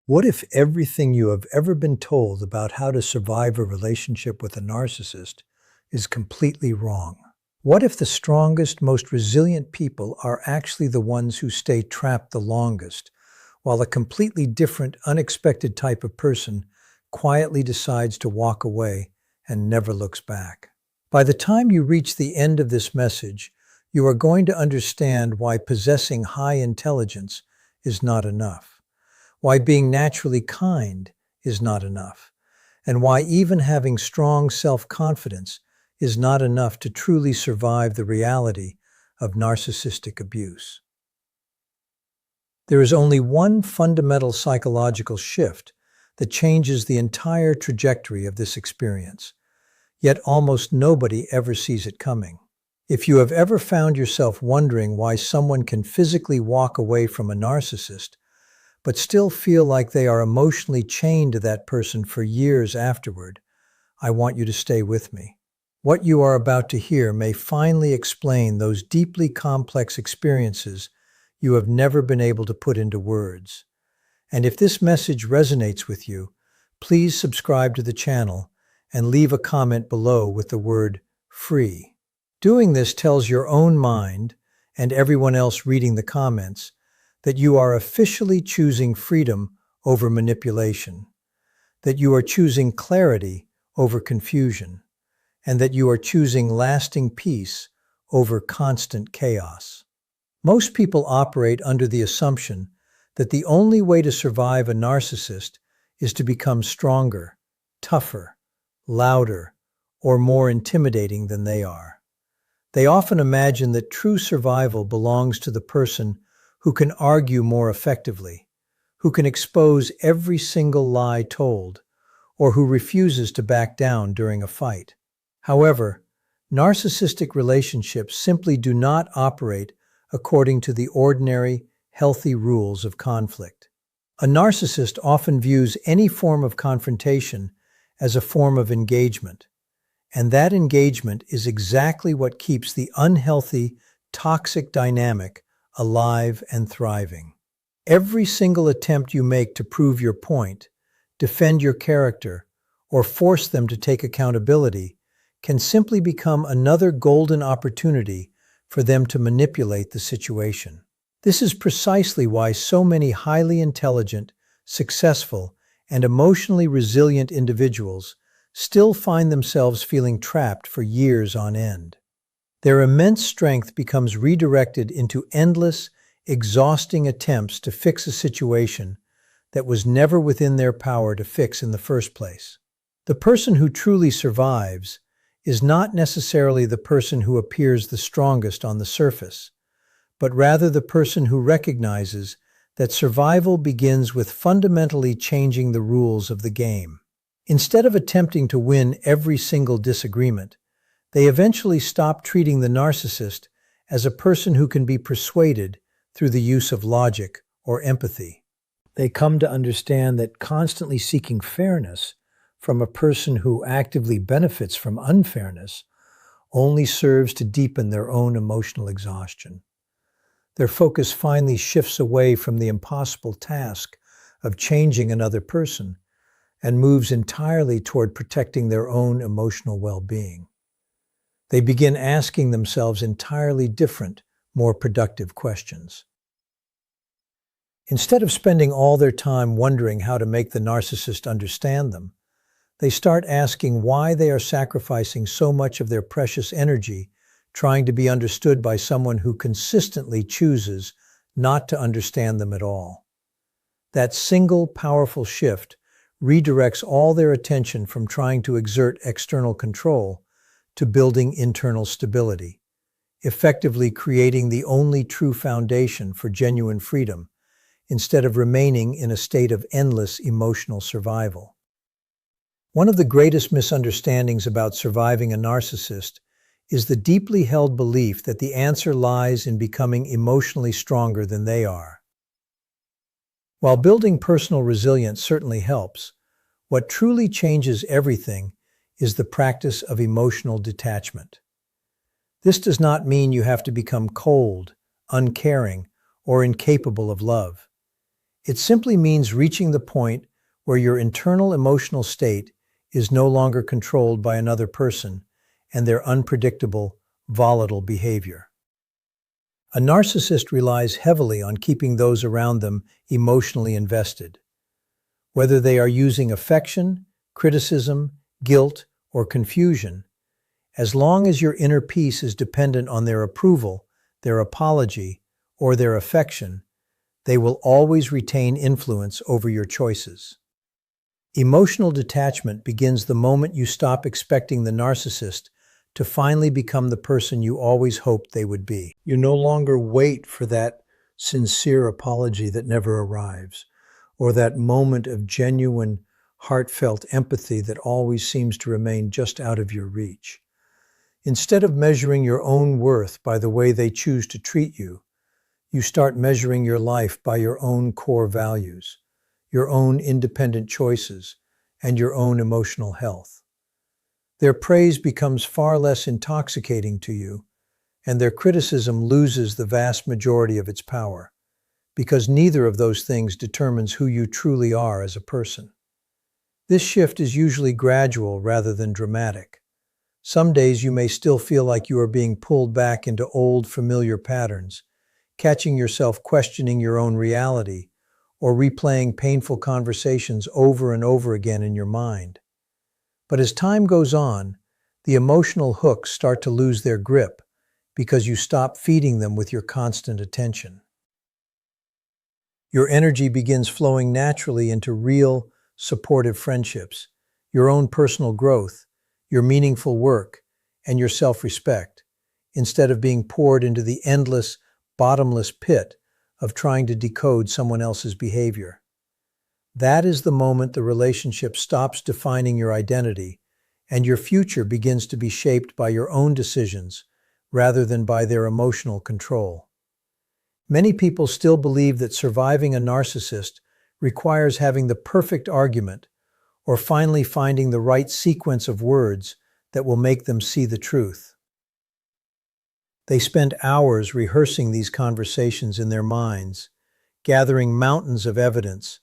What if everything you have ever been told about how to survive a relationship with a narcissist is completely wrong? What if the strongest, most resilient people are actually the ones who stay trapped the longest, while a completely different, unexpected type of person quietly decides to walk away and never looks back? By the time you reach the end of this message, you are going to understand why possessing high intelligence is not enough, why being naturally kind is not enough, and why even having strong self-confidence is not enough to truly survive the reality of narcissistic abuse. There is only one fundamental psychological shift that changes the entire trajectory of this experience, yet almost nobody ever sees it coming. If you have ever found yourself wondering why someone can physically walk away from a narcissist, but still feel like they are emotionally chained to that person for years afterward, I want you to stay with me. What you are about to hear may finally explain those deeply complex experiences you have never been able to put into words. And if this message resonates with you, please subscribe to the channel and leave a comment below with the word "free." Doing this tells your own mind, and everyone else reading the comments, that you are officially choosing freedom over manipulation, that you are choosing clarity over confusion, and that you are choosing lasting peace over constant chaos. Most people operate under the assumption that the only way to survive a narcissist is to become stronger, tougher, louder, or more intimidating than they are. They often imagine that true survival belongs to the person who can argue more effectively, who can expose every single lie told, or who refuses to back down during a fight. However, narcissistic relationships simply do not operate according to the ordinary, healthy rules of conflict. A narcissist often views any form of confrontation as a form of engagement, and that engagement is exactly what keeps the unhealthy, toxic dynamic alive and thriving. Every single attempt you make to prove your point, defend your character, or force them to take accountability can simply become another golden opportunity for them to manipulate the situation. This is precisely why so many highly intelligent, successful, and emotionally resilient individuals still find themselves feeling trapped for years on end. Their immense strength becomes redirected into endless, exhausting attempts to fix a situation that was never within their power to fix in the first place. The person who truly survives is not necessarily the person who appears the strongest on the surface, but rather the person who recognizes that survival begins with fundamentally changing the rules of the game. Instead of attempting to win every single disagreement, they eventually stop treating the narcissist as a person who can be persuaded through the use of logic or empathy. They come to understand that constantly seeking fairness from a person who actively benefits from unfairness only serves to deepen their own emotional exhaustion. Their focus finally shifts away from the impossible task of changing another person and moves entirely toward protecting their own emotional well-being. They begin asking themselves entirely different, more productive questions. Instead of spending all their time wondering how to make the narcissist understand them, they start asking why they are sacrificing so much of their precious energy trying to be understood by someone who consistently chooses not to understand them at all. That single powerful shift redirects all their attention from trying to exert external control to building internal stability, effectively creating the only true foundation for genuine freedom, instead of remaining in a state of endless emotional survival. One of the greatest misunderstandings about surviving a narcissist is the deeply held belief that the answer lies in becoming emotionally stronger than they are. While building personal resilience certainly helps, what truly changes everything is the practice of emotional detachment. This does not mean you have to become cold, uncaring, or incapable of love. It simply means reaching the point where your internal emotional state is no longer controlled by another person and their unpredictable, volatile behavior. A narcissist relies heavily on keeping those around them emotionally invested. Whether they are using affection, criticism, guilt, or confusion, as long as your inner peace is dependent on their approval, their apology, or their affection, they will always retain influence over your choices. Emotional detachment begins the moment you stop expecting the narcissist to finally become the person you always hoped they would be. You no longer wait for that sincere apology that never arrives, or that moment of genuine, heartfelt empathy that always seems to remain just out of your reach. Instead of measuring your own worth by the way they choose to treat you, you start measuring your life by your own core values, your own independent choices, and your own emotional health. Their praise becomes far less intoxicating to you, and their criticism loses the vast majority of its power, because neither of those things determines who you truly are as a person. This shift is usually gradual rather than dramatic. Some days you may still feel like you are being pulled back into old, familiar patterns, catching yourself questioning your own reality, or replaying painful conversations over and over again in your mind. But as time goes on, the emotional hooks start to lose their grip because you stop feeding them with your constant attention. Your energy begins flowing naturally into real, supportive friendships, your own personal growth, your meaningful work, and your self-respect, instead of being poured into the endless, bottomless pit of trying to decode someone else's behavior. That is the moment the relationship stops defining your identity, and your future begins to be shaped by your own decisions rather than by their emotional control. Many people still believe that surviving a narcissist requires having the perfect argument or finally finding the right sequence of words that will make them see the truth. They spend hours rehearsing these conversations in their minds, gathering mountains of evidence,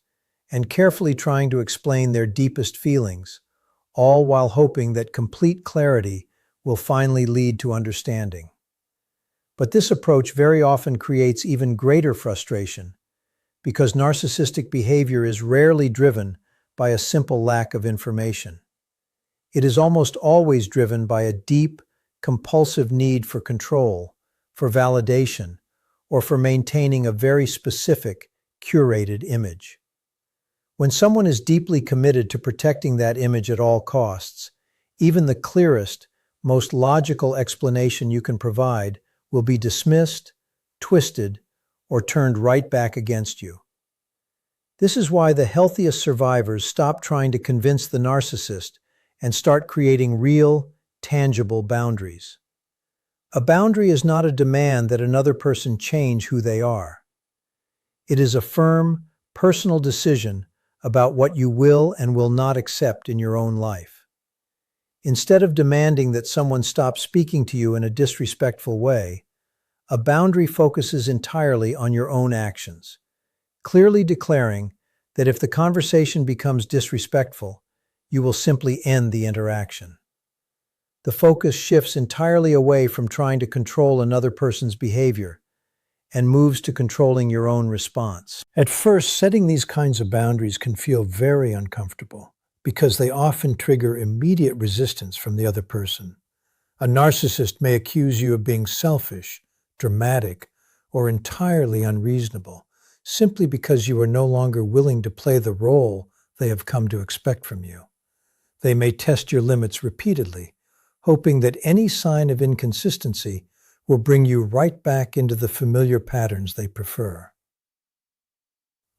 and carefully trying to explain their deepest feelings, all while hoping that complete clarity will finally lead to understanding. But this approach very often creates even greater frustration, because narcissistic behavior is rarely driven by a simple lack of information. It is almost always driven by a deep, compulsive need for control, for validation, or for maintaining a very specific, curated image. When someone is deeply committed to protecting that image at all costs, even the clearest, most logical explanation you can provide will be dismissed, twisted, or turned right back against you. This is why the healthiest survivors stop trying to convince the narcissist and start creating real, tangible boundaries. A boundary is not a demand that another person change who they are. It is a firm, personal decision about what you will and will not accept in your own life. Instead of demanding that someone stop speaking to you in a disrespectful way, a boundary focuses entirely on your own actions, clearly declaring that if the conversation becomes disrespectful, you will simply end the interaction. The focus shifts entirely away from trying to control another person's behavior and moves to controlling your own response. At first, setting these kinds of boundaries can feel very uncomfortable because they often trigger immediate resistance from the other person. A narcissist may accuse you of being selfish, dramatic, or entirely unreasonable, simply because you are no longer willing to play the role they have come to expect from you. They may test your limits repeatedly, hoping that any sign of inconsistency will bring you right back into the familiar patterns they prefer.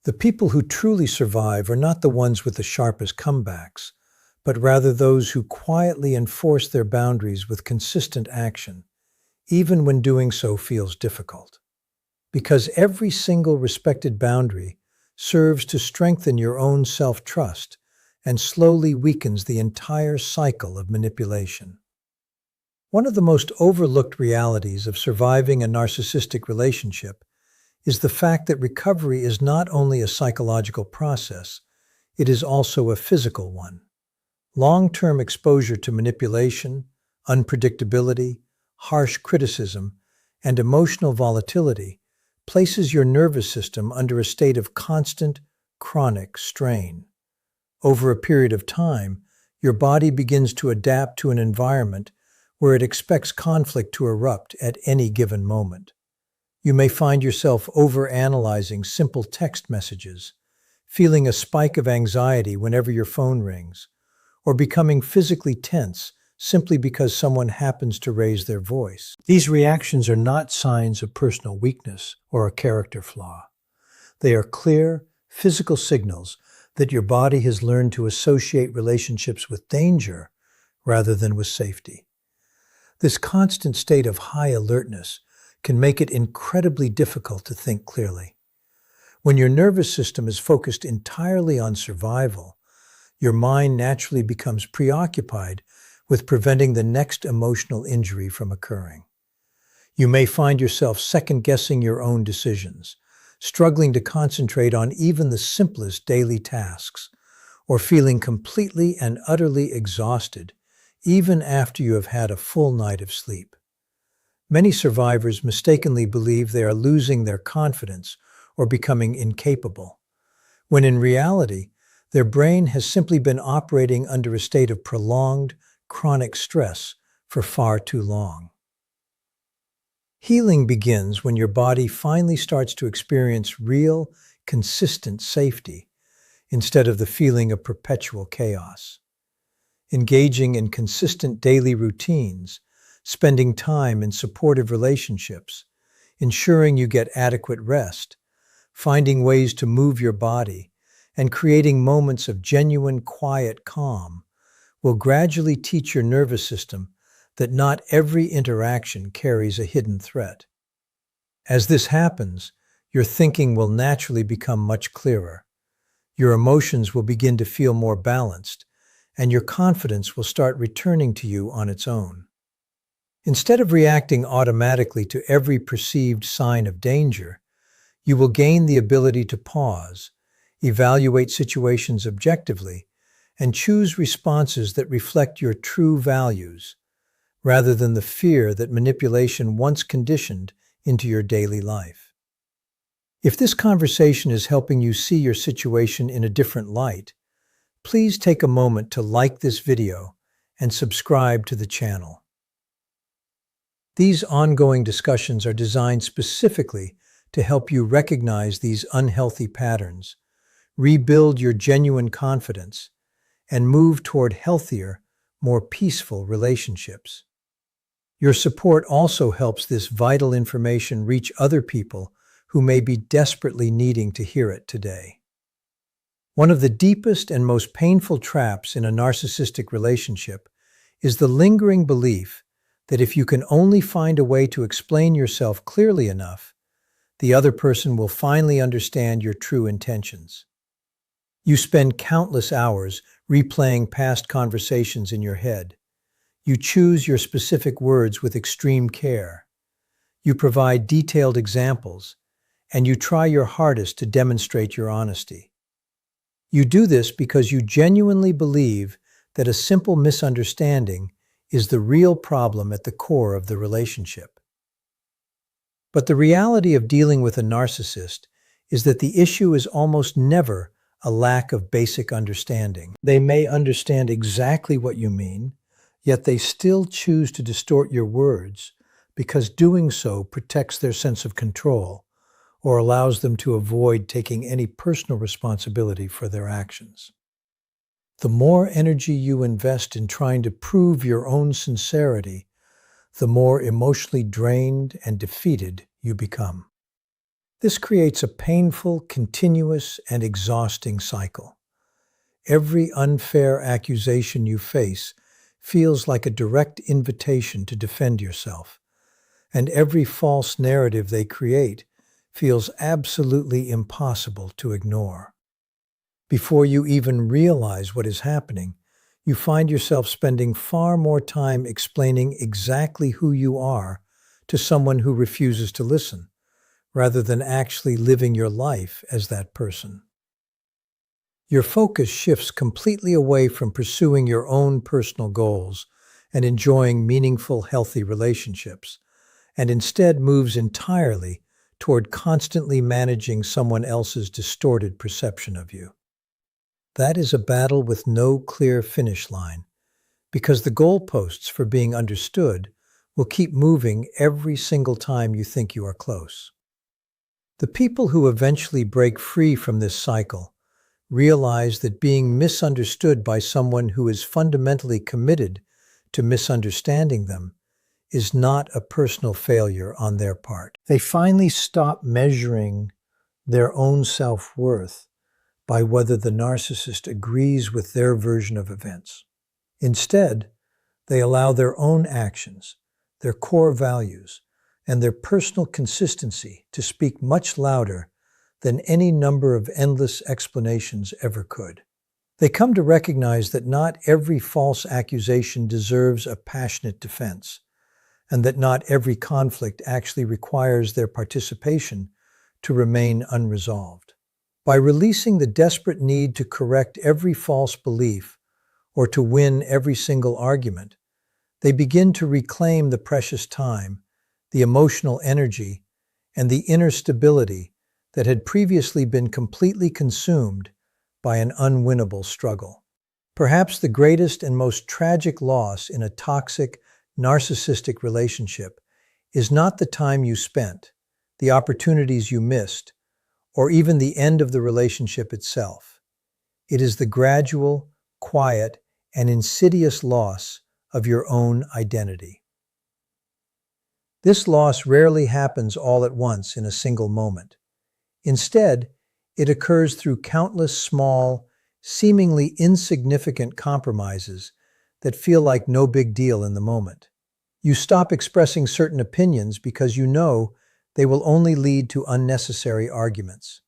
The people who truly survive are not the ones with the sharpest comebacks, but rather those who quietly enforce their boundaries with consistent action, even when doing so feels difficult. Because every single respected boundary serves to strengthen your own self-trust and slowly weakens the entire cycle of manipulation. One of the most overlooked realities of surviving a narcissistic relationship is the fact that recovery is not only a psychological process, it is also a physical one. Long-term exposure to manipulation, unpredictability, harsh criticism, and emotional volatility places your nervous system under a state of constant, chronic strain. Over a period of time, your body begins to adapt to an environment where it expects conflict to erupt at any given moment. You may find yourself overanalyzing simple text messages, feeling a spike of anxiety whenever your phone rings, or becoming physically tense simply because someone happens to raise their voice. These reactions are not signs of personal weakness or a character flaw. They are clear, physical signals that your body has learned to associate relationships with danger rather than with safety. This constant state of high alertness can make it incredibly difficult to think clearly. When your nervous system is focused entirely on survival, your mind naturally becomes preoccupied with preventing the next emotional injury from occurring. You may find yourself second-guessing your own decisions, struggling to concentrate on even the simplest daily tasks, or feeling completely and utterly exhausted even after you have had a full night of sleep. Many survivors mistakenly believe they are losing their confidence or becoming incapable, when in reality, their brain has simply been operating under a state of prolonged, chronic stress for far too long. Healing begins when your body finally starts to experience real, consistent safety instead of the feeling of perpetual chaos. Engaging in consistent daily routines, spending time in supportive relationships, ensuring you get adequate rest, finding ways to move your body, and creating moments of genuine, quiet calm will gradually teach your nervous system that not every interaction carries a hidden threat. As this happens, your thinking will naturally become much clearer. Your emotions will begin to feel more balanced, and your confidence will start returning to you on its own. Instead of reacting automatically to every perceived sign of danger, you will gain the ability to pause, evaluate situations objectively, and choose responses that reflect your true values, rather than the fear that manipulation once conditioned into your daily life. If this conversation is helping you see your situation in a different light, please take a moment to like this video and subscribe to the channel. These ongoing discussions are designed specifically to help you recognize these unhealthy patterns, rebuild your genuine confidence, and move toward healthier, more peaceful relationships. Your support also helps this vital information reach other people who may be desperately needing to hear it today. One of the deepest and most painful traps in a narcissistic relationship is the lingering belief that if you can only find a way to explain yourself clearly enough, the other person will finally understand your true intentions. You spend countless hours replaying past conversations in your head. You choose your specific words with extreme care. You provide detailed examples, and you try your hardest to demonstrate your honesty. You do this because you genuinely believe that a simple misunderstanding is the real problem at the core of the relationship. But the reality of dealing with a narcissist is that the issue is almost never a lack of basic understanding. They may understand exactly what you mean, yet they still choose to distort your words because doing so protects their sense of control or allows them to avoid taking any personal responsibility for their actions. The more energy you invest in trying to prove your own sincerity, the more emotionally drained and defeated you become. This creates a painful, continuous, and exhausting cycle. Every unfair accusation you face feels like a direct invitation to defend yourself, and every false narrative they create feels absolutely impossible to ignore. Before you even realize what is happening, you find yourself spending far more time explaining exactly who you are to someone who refuses to listen, rather than actually living your life as that person. Your focus shifts completely away from pursuing your own personal goals and enjoying meaningful, healthy relationships, and instead moves entirely toward constantly managing someone else's distorted perception of you. That is a battle with no clear finish line, because the goalposts for being understood will keep moving every single time you think you are close. The people who eventually break free from this cycle realize that being misunderstood by someone who is fundamentally committed to misunderstanding them is not a personal failure on their part. They finally stop measuring their own self-worth by whether the narcissist agrees with their version of events. Instead, they allow their own actions, their core values, and their personal consistency to speak much louder than any number of endless explanations ever could. They come to recognize that not every false accusation deserves a passionate defense, and that not every conflict actually requires their participation to remain unresolved. By releasing the desperate need to correct every false belief or to win every single argument, they begin to reclaim the precious time, the emotional energy, and the inner stability that had previously been completely consumed by an unwinnable struggle. Perhaps the greatest and most tragic loss in a toxic, narcissistic relationship is not the time you spent, the opportunities you missed, or even the end of the relationship itself. It is the gradual, quiet, and insidious loss of your own identity. This loss rarely happens all at once in a single moment. Instead, it occurs through countless small, seemingly insignificant compromises that feel like no big deal in the moment. You stop expressing certain opinions because you know they will only lead to unnecessary arguments.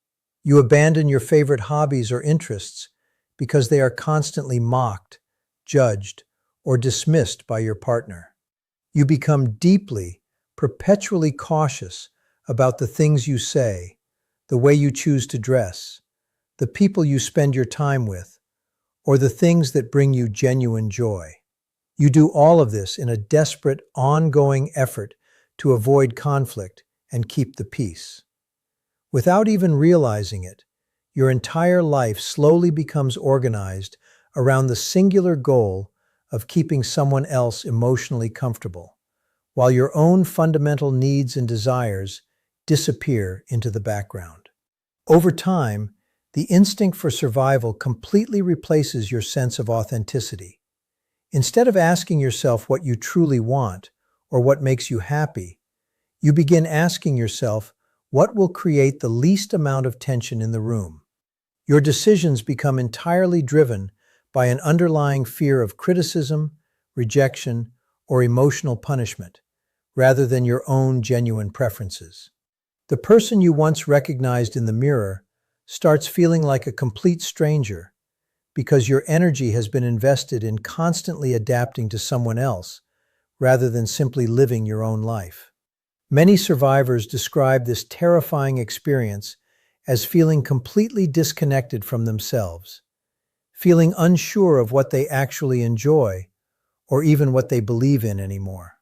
You abandon your favorite hobbies or interests because they are constantly mocked, judged, or dismissed by your partner. You become deeply, perpetually cautious about the things you say, the way you choose to dress, the people you spend your time with, or the things that bring you genuine joy. You do all of this in a desperate, ongoing effort to avoid conflict and keep the peace. Without even realizing it, your entire life slowly becomes organized around the singular goal of keeping someone else emotionally comfortable, while your own fundamental needs and desires disappear into the background. Over time, the instinct for survival completely replaces your sense of authenticity. Instead of asking yourself what you truly want or what makes you happy, you begin asking yourself what will create the least amount of tension in the room. Your decisions become entirely driven by an underlying fear of criticism, rejection, or emotional punishment, rather than your own genuine preferences. The person you once recognized in the mirror starts feeling like a complete stranger because your energy has been invested in constantly adapting to someone else rather than simply living your own life. Many survivors describe this terrifying experience as feeling completely disconnected from themselves, feeling unsure of what they actually enjoy or even what they believe in anymore.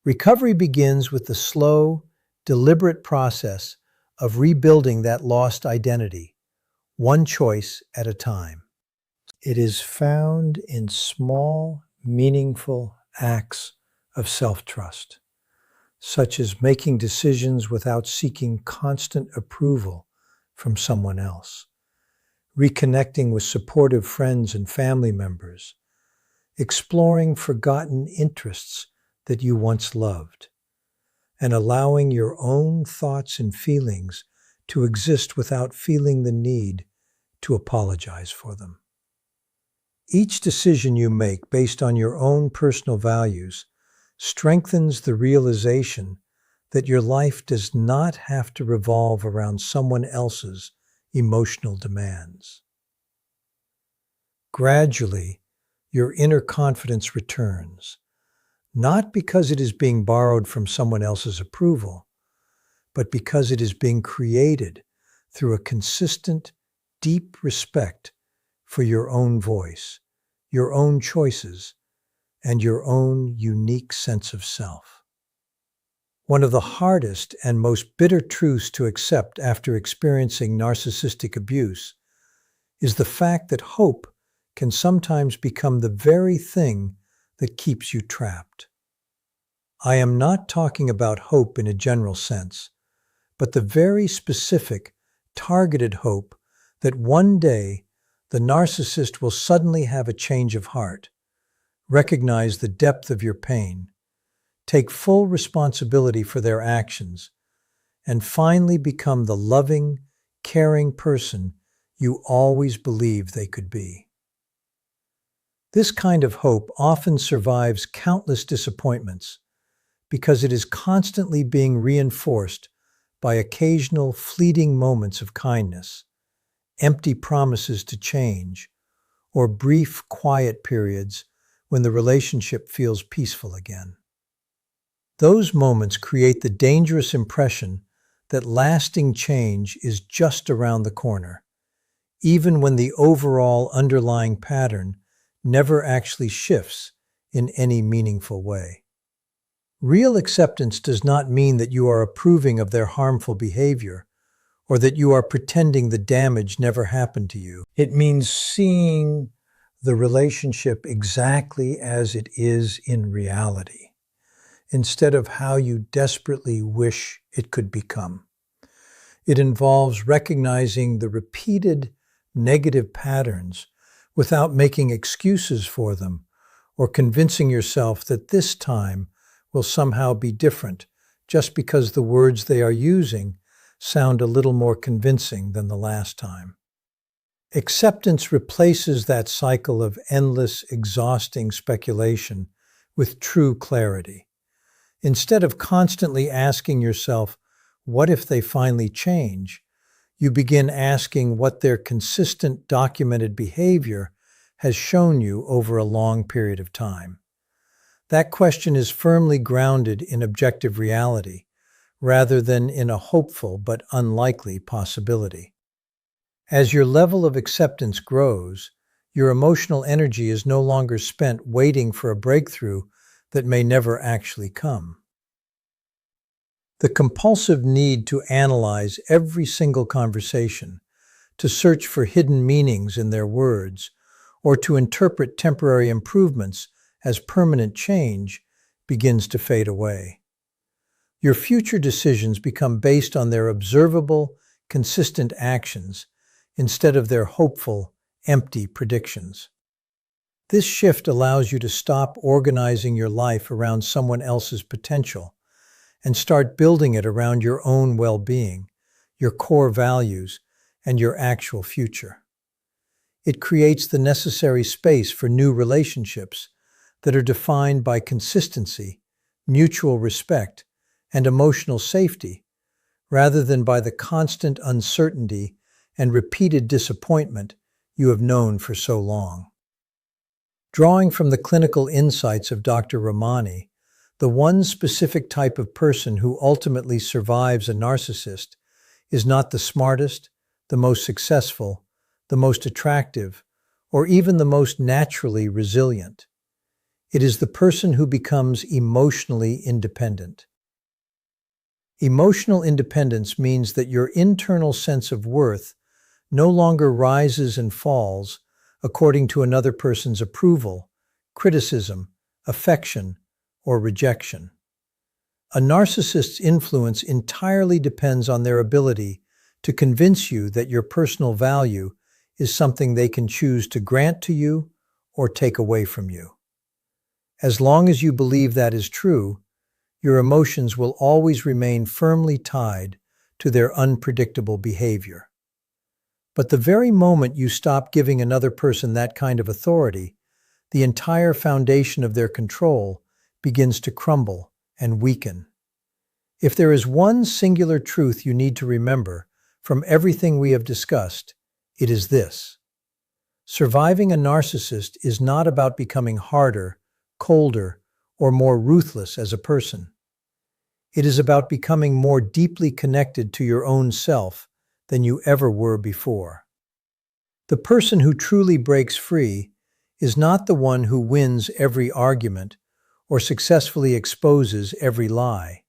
Recovery begins with the slow, deliberate process of rebuilding that lost identity, one choice at a time. It is found in small, meaningful acts of self-trust, such as making decisions without seeking constant approval from someone else, reconnecting with supportive friends and family members, exploring forgotten interests that you once loved, and allowing your own thoughts and feelings to exist without feeling the need to apologize for them. Each decision you make based on your own personal values strengthens the realization that your life does not have to revolve around someone else's emotional demands. Gradually, your inner confidence returns, not because it is being borrowed from someone else's approval, but because it is being created through a consistent, deep respect for your own voice, your own choices, and your own unique sense of self. One of the hardest and most bitter truths to accept after experiencing narcissistic abuse is the fact that hope can sometimes become the very thing that keeps you trapped. I am not talking about hope in a general sense, but the very specific, targeted hope that one day the narcissist will suddenly have a change of heart, recognize the depth of your pain, take full responsibility for their actions, and finally become the loving, caring person you always believed they could be. This kind of hope often survives countless disappointments because it is constantly being reinforced by occasional fleeting moments of kindness, empty promises to change, or brief, quiet periods when the relationship feels peaceful again. Those moments create the dangerous impression that lasting change is just around the corner, even when the overall underlying pattern never actually shifts in any meaningful way. Real acceptance does not mean that you are approving of their harmful behavior or that you are pretending the damage never happened to you. It means seeing the relationship exactly as it is in reality, instead of how you desperately wish it could become. It involves recognizing the repeated negative patterns without making excuses for them or convincing yourself that this time will somehow be different just because the words they are using sound a little more convincing than the last time. Acceptance replaces that cycle of endless, exhausting speculation with true clarity. Instead of constantly asking yourself, what if they finally change? You begin asking what their consistent documented behavior has shown you over a long period of time. That question is firmly grounded in objective reality, rather than in a hopeful but unlikely possibility. As your level of acceptance grows, your emotional energy is no longer spent waiting for a breakthrough that may never actually come. The compulsive need to analyze every single conversation, to search for hidden meanings in their words, or to interpret temporary improvements as permanent change begins to fade away. Your future decisions become based on their observable, consistent actions instead of their hopeful, empty predictions. This shift allows you to stop organizing your life around someone else's potential and start building it around your own well-being, your core values, and your actual future. It creates the necessary space for new relationships that are defined by consistency, mutual respect, and emotional safety, rather than by the constant uncertainty and repeated disappointment you have known for so long. Drawing from the clinical insights of Dr. Ramani, the one specific type of person who ultimately survives a narcissist is not the smartest, the most successful, the most attractive, or even the most naturally resilient. It is the person who becomes emotionally independent. Emotional independence means that your internal sense of worth no longer rises and falls according to another person's approval, criticism, affection, or rejection. A narcissist's influence entirely depends on their ability to convince you that your personal value is something they can choose to grant to you or take away from you. As long as you believe that is true, your emotions will always remain firmly tied to their unpredictable behavior. But the very moment you stop giving another person that kind of authority, the entire foundation of their control begins to crumble and weaken. If there is one singular truth you need to remember from everything we have discussed, it is this: surviving a narcissist is not about becoming harder, colder, or more ruthless as a person. It is about becoming more deeply connected to your own self than you ever were before. The person who truly breaks free is not the one who wins every argument or successfully exposes every lie.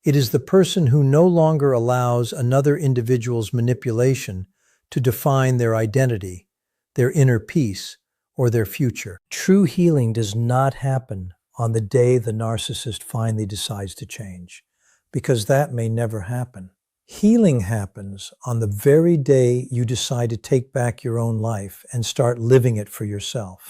It is the person who no longer allows another individual's manipulation to define their identity, their inner peace, or their future. True healing does not happen on the day the narcissist finally decides to change, because that may never happen. Healing happens on the very day you decide to take back your own life and start living it for yourself.